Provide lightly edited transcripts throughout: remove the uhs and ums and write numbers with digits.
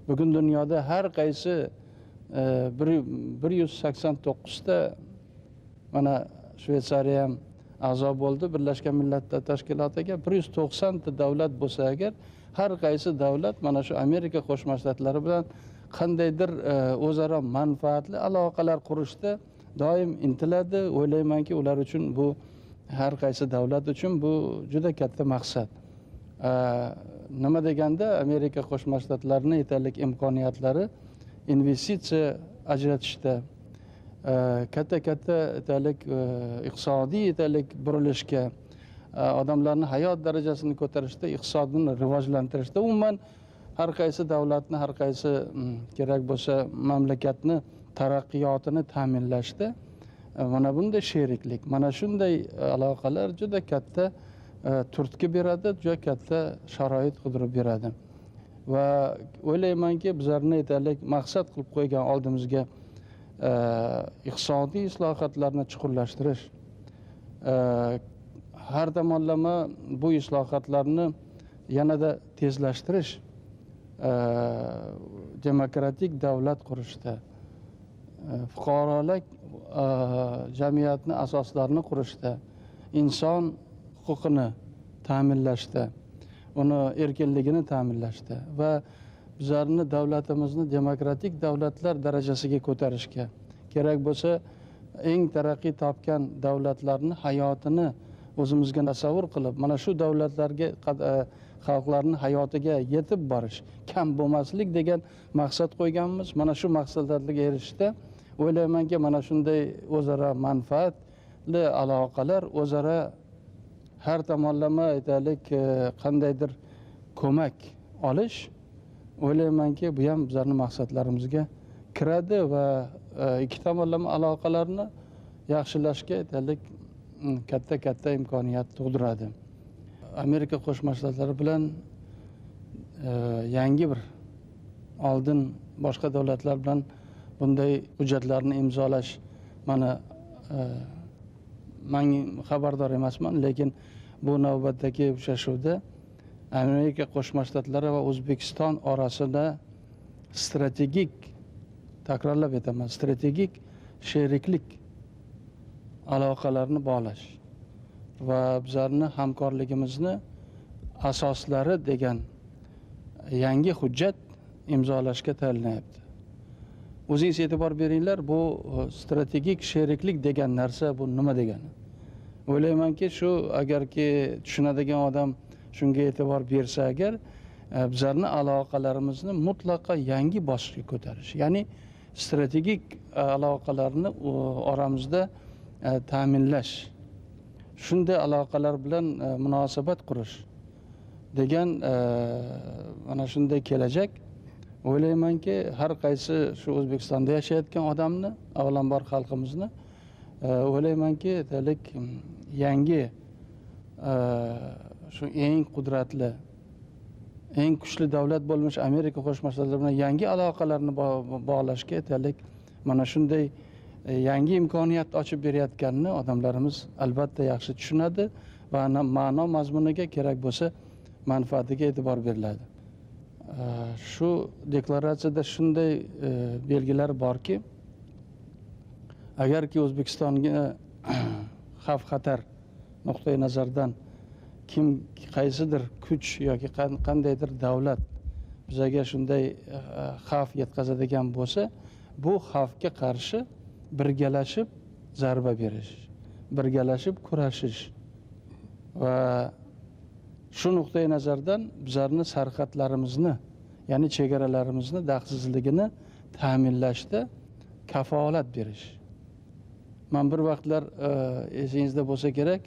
Bugun dunyoda har qaysi 189 ta mana Shveysariya ham a'zo bo'ldi Birlashgan Millatlar Tashkilotiga. 190 ta davlat bo'lsa agar, har qaysi davlat mana shu Amerika Qo'shma Shtatlari bilan qandaydir o'zaro manfaatli aloqalar qurishda doim intiladi. O'ylaymanki, ular uchun bu, har qaysi davlat uchun bu juda katta maqsad. Nima deganda Amerika Qo'shma Shtatlarining yetarli imkoniyatlari investitsiya ajratishda, katta yetarli iqtisodiy yetarli burilishga, odamlarning hayot darajasini ko'tarishda, iqtisodni rivojlantirishda, umuman har qaysi davlatni, har qaysi kerak bo'lsa mamlakatni taraqqiyotini ta'minlashda mana bunday sheriklik, mana shunday aloqalar juda katta turtki beradi, juda katta sharoit qidirib beradi. Va o'ylaymanki, bizlarni yetarli maqsad qilib qo'ygan oldimizga iqtisodiy islohotlarni chuqurlashtirish, har tomonlama bu islohotlarni yanada tezlashtirish, demokratik davlat qurishda, fuqarolar jamiyatni asoslarini qurishda, inson huquqini ta'minlashda, uni erkinligini ta'minlashda va bizlarni davlatimizni demokratik davlatlar darajasiga ko'tarishga, kerak bo'lsa eng taraqqiy topgan davlatlarni hayotini o'zimizga tasavvur qilib, mana shu davlatlarga xalqlarning hayotiga yetib borish, kam bo'lmaslik degan maqsad qo'yganmiz. Mana shu maqsadlarga erishishda o'ylaymanki, mana shunday o'zaro manfaatli aloqalar, o'zaro har tomonlama aytaylik qandaydir ko'mak olish, o'ylaymanki, bu ham bizlarning maqsadlarimizga kiradi va ikki tomonlama aloqalarni yaxshilashga aytaylik katta imkoniyat tug'diradi. Amerika Qo'shma Shtatlari bilan yangi bir, oldin boshqa davlatlar bilan bunday hujjatlarni imzolash men xabardor emasman, lekin bu navbatdagi uchrashuvda Amerika Qo'shma Shtatlari va O'zbekiston orasida strategik, takrorlab aytaman, strategik sheriklik aloqalarni bog'lash va bizlarning hamkorligimizni asoslari degan yangi hujjat imzolashga tayinlanyapti. O'zingiz e'tibor beringlar, bu strategik sheriklik degan narsa bu nima degani? O'ylaymanki, shu agarki tushunadigan odam shunga e'tibor bersa agar, bizlarning aloqalarimizni mutlaqo yangi bosqichga ko'tarish, ya'ni strategik aloqalarni oramizda ta'minlash, shunday aloqalar bilan munosabat qurish degan mana shunday kelajak, o'ylaymanki, har qaysi shu O'zbekistonda yashayotgan odamni, avvalambor xalqimizni, o'ylaymanki, yangi shu eng qudratli, eng kuchli davlat bo'lmish Amerika Qo'shma Shtatlari bilan yangi aloqalarni bog'lashga mana shunday yangi imkoniyat ochib berayotganini odamlarimiz albatta yaxshi tushunadi va ma'no mazmuniga, kerak bo'lsa manfaatiga e'tibor beriladi. Shu deklaratsiyada shunday belgilar borki, agarki O'zbekistonga xavf-xatar nuqtai nazaridan qaysidir kuch yoki qandaydir davlat bizga shunday xavf yetkazadigan bo'lsa, bu xavfga qarshi birgalashib zarba berish, birgalashib kurashish va shu nuqtai nazardan bizlarning sarhadlarimizni, ya'ni chegaralarimizni daxlsizligini ta'minlashda kafolat berish. Men bir vaqtlar esingizda bo'lsa kerak,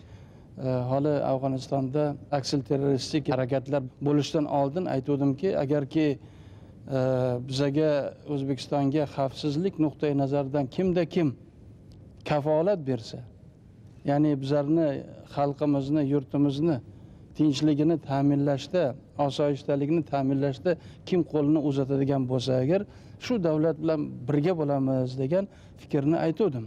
hali Afg'onistonda aksil terroristik harakatlar bo'lishdan oldin aytuvdimki, agarki bizga O'zbekistonga xavfsizlik nuqtai nazaridan kimda kim kafolat bersa, ya'ni bizlarni xalqimizni, yurtimizni tinchligini ta'minlashda, osoyishtaligini ta'minlashda kim qo'lini uzatadigan bo'lsa agar, shu davlat bilan birga bo'lamiz degan fikrni aytuvdim.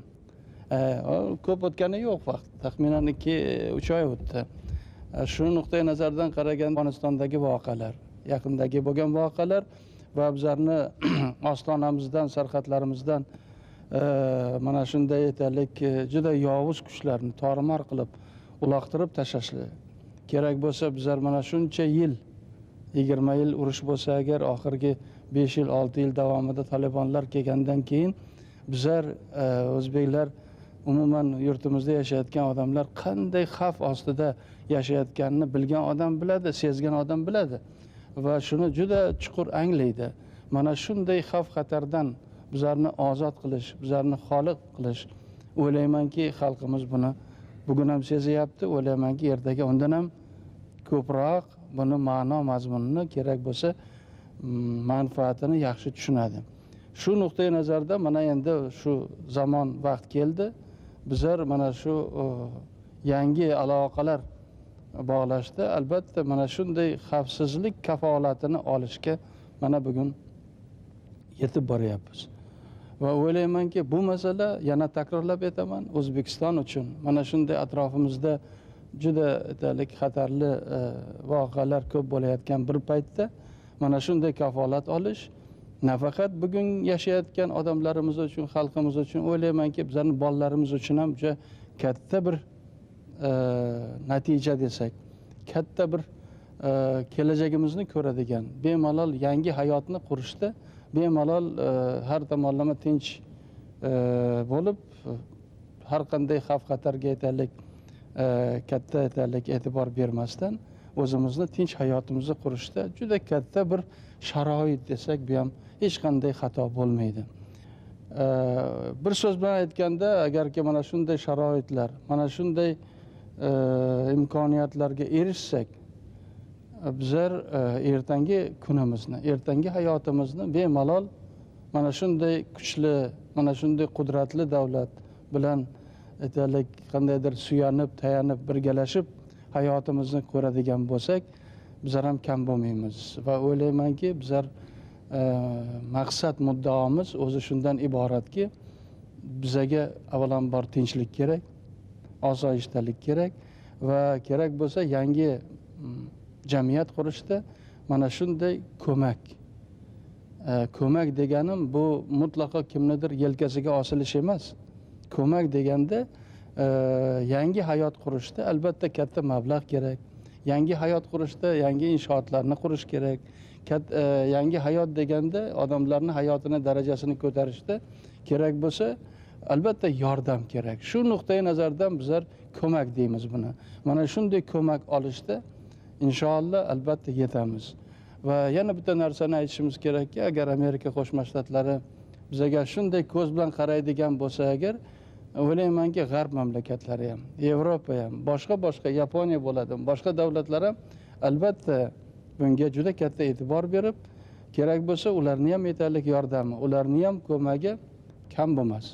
Ko'p o'tgani yo'q vaqt, taxminan 2-3 oy o'tdi. Shu nuqtai nazardan qaragan Afg'onistondagi voqealar, yaqindagi bo'lgan voqealar va bizlarni ostonamizdan, sarhadlarimizdan mana shunday aytaylik juda yovuz kuchlarni tor-mor qilib uloqtirib tashlashli kerak bo'lsa, bizlar mana shuncha yil 20 yil urush bo'lsa agar, oxirgi 5 yil 6 yil davomida Talibanlar kelgandan keyin bizlar o'zbeklar umuman yurtimizda yashayotgan odamlar qanday xavf ostida yashayotganini bilgan odam biladi, sezgan odam biladi va shuni juda chuqur anglaydi. Mana shunday xavf xatardan bizlarni ozod qilish, bizlarni xoli qilish, o'ylaymanki xalqimiz buni bugun ham sezyapti. O'ylaymanki ertaga undan ham ko'proq buni ma'no mazmunini, kerak bo'lsa manfaatini yaxshi tushunadi. Shu nuqtai nazarda mana endi shu zamon vaqt keldi. Bizlar mana shu yangi aloqalar bog'lashda albatta mana shunday xavfsizlik kafolatini olishga mana bugun yetib boryapmiz. Va o'ylaymanki bu masala, yana takrorlab aytaman, O'zbekiston uchun mana shunday atrofimizda juda aytaylik xatarli voqealar ko'p bo'layotgan bir paytda mana shunday kafolat olish nafaqat bugun yashayotgan odamlarimiz uchun, xalqimiz uchun, o'ylaymanki bizlarning bolalarimiz uchun ham juda katta bir natija desak, katta bir kelajagimizni ko'radigan, bemalol yangi hayotni qurishda bemalol har tomonlama tinch bo'lib, har qanday xavf xatarga aytaylik katta aytaylik e'tibor bermasdan o'zimizni tinch hayotimizni qurishda juda katta bir sharoit desak bu ham hech qanday xato bo'lmaydi. Bir so'z bilan aytganda, agarki mana shunday sharoitlar, mana shunday imkoniyatlarga erishsak, bizlar ertangi kunimizni, ertangi hayotimizni bemalol mana shunday kuchli, mana shunday qudratli davlat bilan aytaylik qandaydir suyanib, tayanib, birgalashib hayotimizni ko'radigan bo'lsak, bizlar ham kam bo'lmaymiz va o'ylaymanki bizlar maqsad muddaomiz o'zi shundan iboratki, bizaga avvalambor tinchlik kerak, osoyishtalik kerak va kerak bo'lsa yangi jamiyat qurishda mana shunday ko'mak deganim bu mutlaqo kimnidir yelkasiga osilish emas. Ko'mak deganda yangi hayot qurishda albatta katta mablag' kerak. Yangi hayot qurishda yangi inshootlarni qurish kerak. Yangi hayot deganda odamlarning hayotini darajasini ko'tarishda kerak bo'lsa albatta yordam kerak. Shu nuqtai nazardan bizlar ko'mak deymiz buni. Mana shunday ko'mak olishda inshaalloh albatta yetamiz. Va yana bitta narsani aytishimiz kerakki, agar Amerika Qo'shma Shtatlari bizga shunday ko'z bilan qaraydigan bo'lsa agar, o'ylaymanki g'arb mamlakatlari ham, Yevropa ham, boshqa Yaponiya bo'ladi, boshqa davlatlar ham albatta bunga juda katta e'tibor berib, kerak bo'lsa ularni ham aytaylik yordami, ularni ham ko'magi kam bo'lmas.